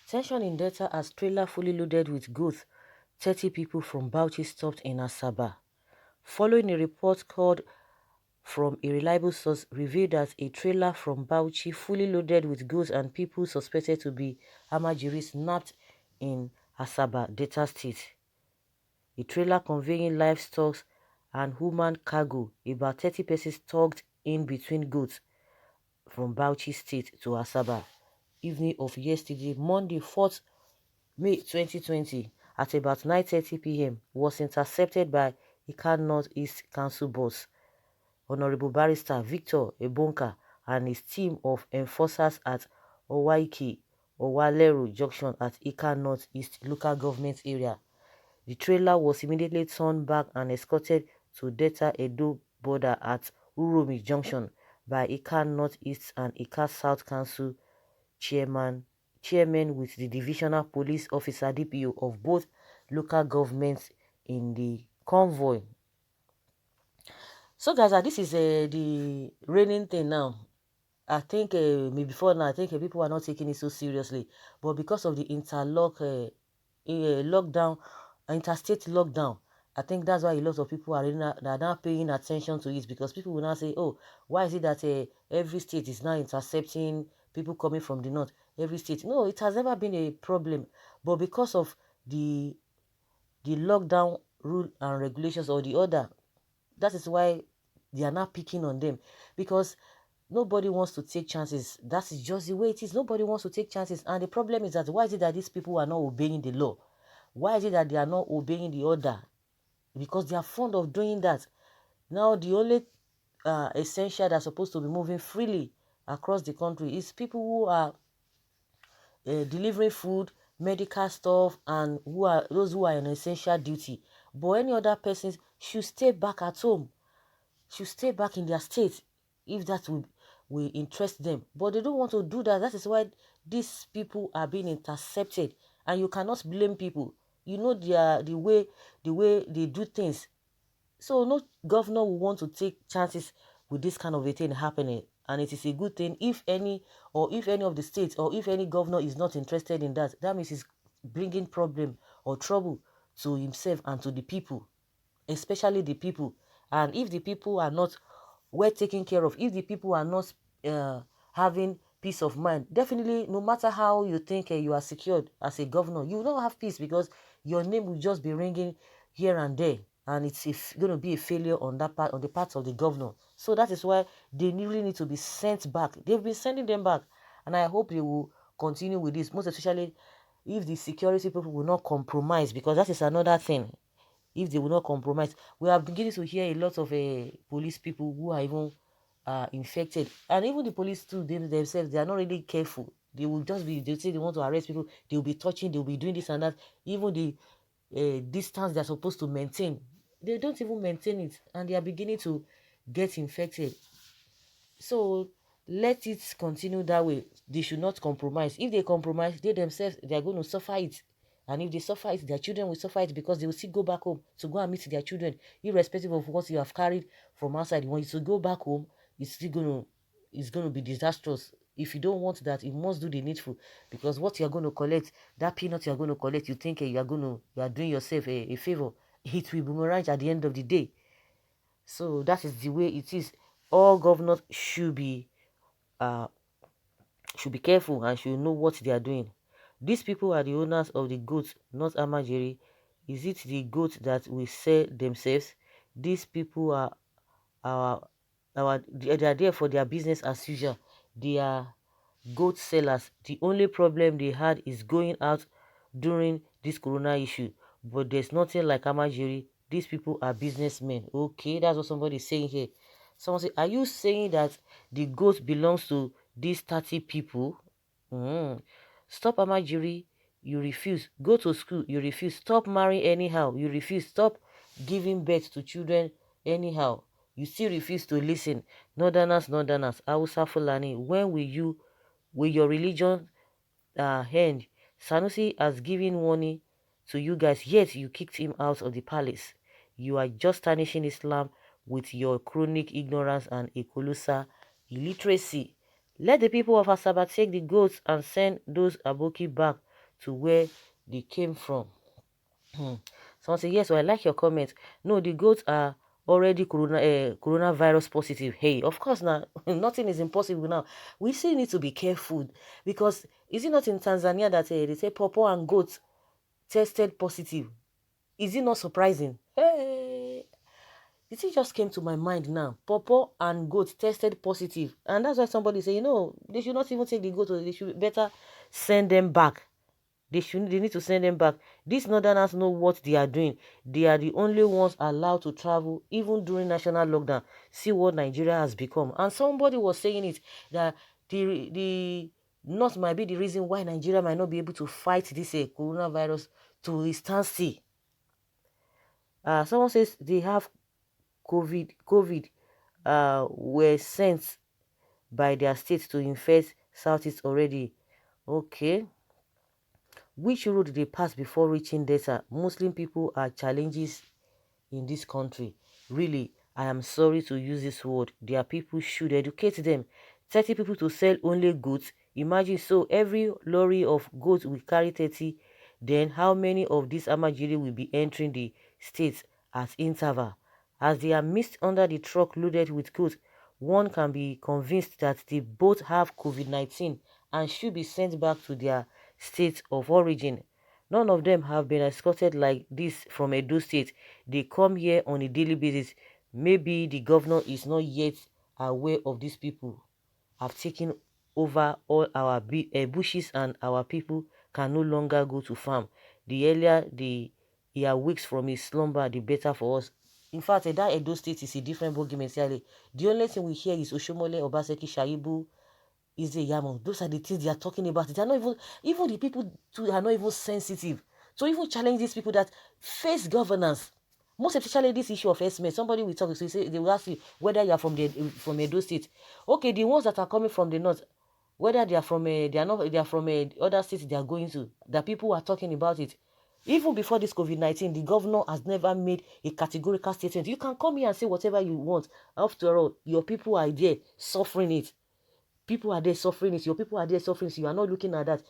Tension in Delta as trailer fully loaded with goods, 30 people from Bauchi stopped in Asaba. Following a report called from a reliable source revealed that a trailer from Bauchi fully loaded with goods and people suspected to be Almajiris nabbed in Asaba, Delta State. A trailer conveying livestock and human cargo, about 30 persons tugged in between goods from Bauchi State to Asaba. Evening of yesterday, Monday, 4th May 2020, at about 9:30 p.m. was intercepted by Ika North East Council boss, Honorable Barrister Victor Ebonka, and his team of enforcers at Owaiki, Owaleru Junction at Ika North East local government area. The trailer was immediately turned back and escorted to Delta Edo border at Uromi Junction by Ika North East and Ika South Council chairmen with the divisional police officer DPO of both local governments in the convoy. So guys, this is the raining thing now. I think maybe before now, I think people are not taking it so seriously. But because of the lockdown, interstate lockdown, I think that's why a lot of people are now paying attention to it, because people will now say, oh, why is it that every state is now intercepting people coming from the north? Every state. No, it has never been a problem. But because of the lockdown rule and regulations or the order, that is why they are not picking on them, because nobody wants to take chances. That is just the way it is. Nobody wants to take chances. And the problem is that why is it that these people are not obeying the law? Why is it that they are not obeying the order? Because they are fond of doing that. Now, the only essential that are supposed to be moving freely across the country is people who are delivering food, medical stuff, and those who are on essential duty. But any other persons should stay back at home, should stay back in their state, if that will interest them. But they don't want to do that. That is why these people are being intercepted, and you cannot blame people. You know the way they do things. So no governor will want to take chances with this kind of a thing happening. And it is a good thing if any of the states, or if any governor is not interested in that. That means he's bringing problem or trouble to himself and to the people, especially the people. And if the people are not well taken care of, if the people are not having peace of mind, definitely, no matter how you think you are secured as a governor, you will not have peace, because your name will just be ringing here and there, and it's going to be a failure on that part, on the part of the governor. So that is why they really need to be sent back. They've been sending them back, and I hope they will continue with this, most especially if the security people will not compromise, because that is another thing. If they will not compromise, we are beginning to hear a lot of police people who are even infected, and even the police too, themselves, they are not really careful. They will just be, they say they want to arrest people, they will be touching, they will be doing this and that. Even the distance they're supposed to maintain, they don't even maintain it, and they are beginning to get infected. So let it continue that way. They should not compromise. If they compromise, they themselves, they are going to suffer it. And if they suffer it, their children will suffer it, because they will still go back home to go and meet their children, irrespective of what you have carried from outside. When you go back home, it's going to be disastrous. If you don't want that, you must do the needful, because what you're going to collect, that peanut you're going to collect, you think you are doing yourself a favor, it will boomerang at the end of the day. So that is the way it is. All governors uh should be careful and should know what they are doing. These people are the owners of the goats, not Almajiri. Is it the goats that will sell themselves? These people are they are there for their business as usual. They are goat sellers. The only problem they had is going out during this corona issue. But there's nothing like Almajiri. These people are businessmen. Okay, that's what somebody is saying here. Someone say, are you saying that the goat belongs to these 30 people? Mm. Stop Amajiri, you refuse. Go to school, you refuse. Stop marrying anyhow, you refuse. Stop giving birth to children anyhow, you still refuse to listen. Northerners, Hausa Fulani, when will your religion end? Sanusi has given warning to you guys, yet you kicked him out of the palace. You are just tarnishing Islam with your chronic ignorance and a colossal illiteracy. Let the people of Asaba take the goats and send those Aboki back to where they came from. Someone say, yes, well, I like your comment. No, the goats are already coronavirus positive. Hey, of course now, nothing is impossible now. We still need to be careful because is it not in Tanzania that they say pawpaw and goats tested positive? Is it not surprising? Hey, the thing just came to my mind now. Pawpaw and goat tested positive, and that's why somebody say, they should not even take the goat. They should better send them back. They need to send them back. These northerners know what they are doing. They are the only ones allowed to travel even during national lockdown. See what Nigeria has become. And somebody was saying it that the north might be the reason why Nigeria might not be able to fight this coronavirus to a standstill. Someone says they have COVID were sent by their state to infect Southeast already. Okay. Which road they pass before reaching data? Muslim people are challenges in this country. Really, I am sorry to use this word. Their people should educate them. 30 people to sell only goods. Imagine, so every lorry of goods will carry 30. Then how many of these Almajiris will be entering the states at interval? As they are mixed under the truck loaded with goods, one can be convinced that they both have COVID-19 and should be sent back to their states of origin. None of them have been escorted like this from Edo State. They come here on a daily basis. Maybe the governor is not yet aware of these people have taken over all our bushes and our people can no longer go to farm. The earlier he awakes from his slumber, the better for us. In fact, that Edo State is a different ballgame entirely. The only thing we hear is Oshomole, Obaseki, Shaibu, is the Yamon. Those are the things they are talking about. They are not even the people too are not even sensitive. So even challenge these people that face governance. Most especially this issue of estimate. Somebody will talk, so you say, they will ask you whether you are from Edo State. Okay, the ones that are coming from the north, whether they are from they are from other states they are going to, the people are talking about it. Even before this COVID-19, the governor has never made a categorical statement. You can come here and say whatever you want. After all, your people are there suffering it. People are there suffering it. Your people are there suffering it. You are not looking at that.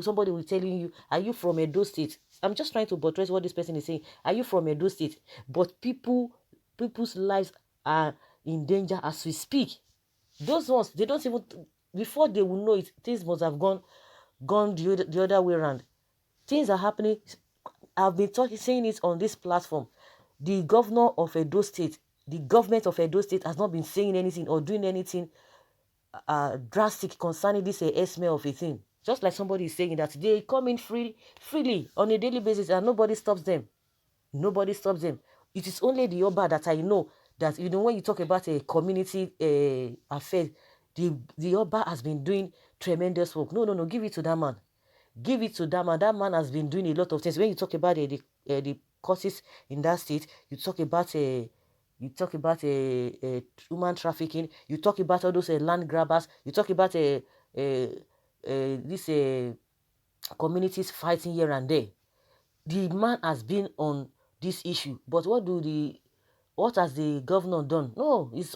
Somebody will telling you, are you from Edo State? I'm just trying to buttress what this person is saying. Are you from Edo State? But people's lives are in danger as we speak. Those ones, they don't even, before they will know it, things must have gone the other way around. Things are happening. I've been saying it on this platform. The governor of Edo State, the government of Edo State has not been saying anything or doing anything drastic concerning this smell of a thing. Just like somebody is saying that they come in freely on a daily basis and nobody stops them. Nobody stops them. It is only the Oba that I know that, when you talk about a community affair, the Oba has been doing tremendous work. No, give it to that man. Give it to that man. That man has been doing a lot of things. When you talk about the causes in that state, you talk about human trafficking. You talk about all those land grabbers. You talk about these communities fighting here and there. The man has been on this issue, but what has the governor done? No, his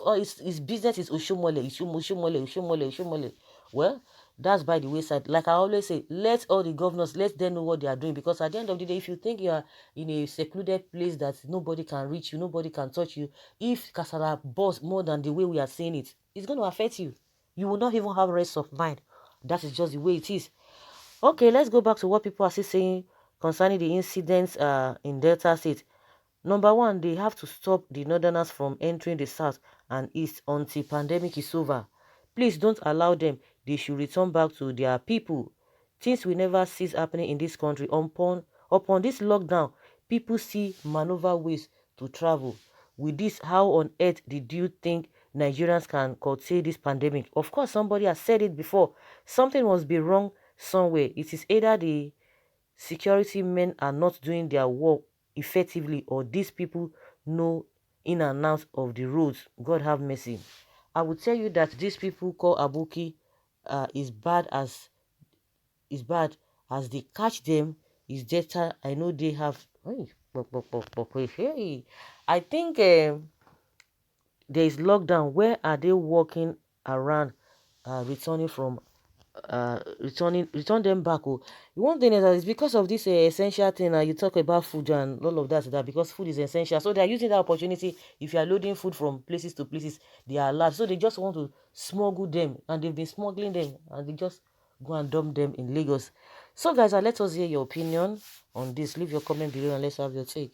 business is Oshomole, Oshomole. Well, that's by the wayside. Like I always say, let all the governors, let them know what they are doing, because at the end of the day, if you think you are in a secluded place that nobody can reach you, nobody can touch you, if Kasala boss more than the way we are saying it, it's going to affect you. You will not even have rest of mind. That is just the way it is. Okay, let's go back to what people are still saying concerning the incidents in Delta State. Number one, they have to stop the northerners from entering the south and east until pandemic is over. Please don't allow them. They should return back to their people. Things will never cease happening in this country. Upon this lockdown, people see maneuver ways to travel. With this, how on earth did you think Nigerians can curtail this pandemic? Of course, somebody has said it before. Something must be wrong somewhere. It is either the security men are not doing their work effectively, or these people know in and out of the roads. God have mercy. I will tell you that these people call Abuki is bad as they catch them is data. I know they have. Hey, I think there is lockdown. Where are they walking around returning from return them back. Oh. One thing is that it's because of this essential thing you talk about food and all of that, because food is essential. So they are using that opportunity. If you are loading food from places to places, they are allowed. So they just want to smuggle them, and they've been smuggling them, and they just go and dump them in Lagos. So guys, let us hear your opinion on this. Leave your comment below and let's have your take.